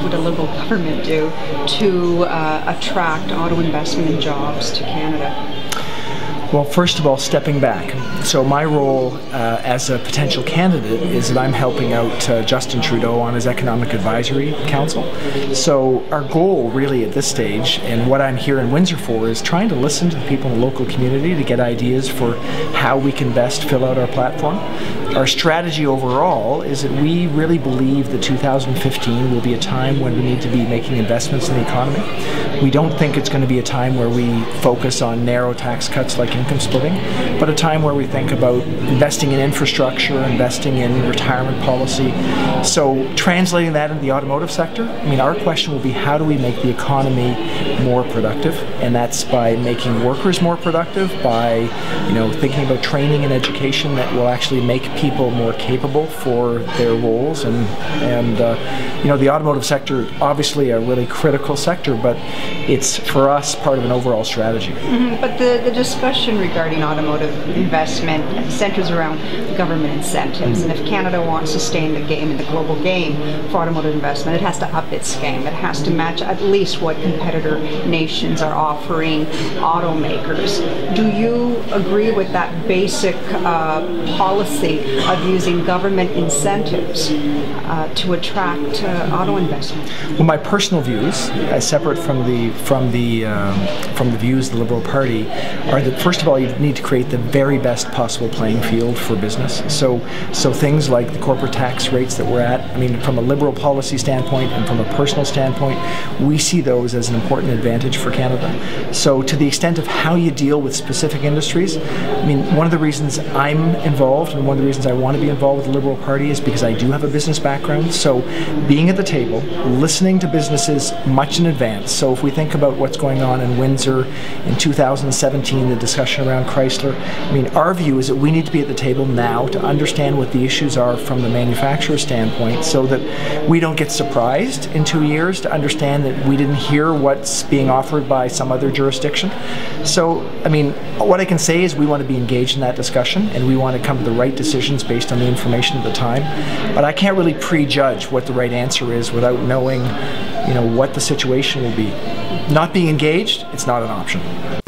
what would a Liberal government do to attract auto investment and jobs to Canada? Well, first of all, stepping back. So my role as a potential candidate is that I'm helping out Justin Trudeau on his Economic Advisory Council. So our goal really at this stage, and what I'm here in Windsor for, is trying to listen to the people in the local community to get ideas for how we can best fill out our platform. Our strategy overall is that we really believe that 2015 will be a time when we need to be making investments in the economy. We don't think it's going to be a time where we focus on narrow tax cuts like income splitting, but a time where we think about investing in infrastructure, investing in retirement policy. So translating that into the automotive sector, I mean, our question will be, how do we make the economy more productive? And that's by making workers more productive, by thinking about training and education that will actually make people more capable for their roles. And the automotive sector, obviously a really critical sector, but it's, for us, part of an overall strategy. But the discussion regarding automotive investment centers around government incentives, and if Canada wants to stay in the game, in the global game for automotive investment, it has to up its game. It has to match at least what competitor nations are offering automakers. Do you agree with that basic policy of using government incentives to attract auto investment? Well, my personal views, separate from the views of the Liberal Party, are that first of all, you need to create the very best possible playing field for business. So things like the corporate tax rates that we're at, I mean, from a Liberal policy standpoint and from a personal standpoint, we see those as an important advantage for Canada. So to the extent of how you deal with specific industries, I mean, one of the reasons I'm involved and one of the reasons I want to be involved with the Liberal Party is because I do have a business background. So being at the table, listening to businesses much in advance. So if we think about what's going on in Windsor in 2017, the discussion around Chrysler, I mean, our view is that we need to be at the table now to understand what the issues are from the manufacturer standpoint, so that we don't get surprised in 2 years to understand that we didn't hear what's being offered by some other jurisdiction. So, I mean, what I can say is we want to be engaged in that discussion, and we want to come to the right decisions based on the information at the time. But I can't really prejudge what the right answer is without knowing, what the situation will be. Not being engaged, it's not an option.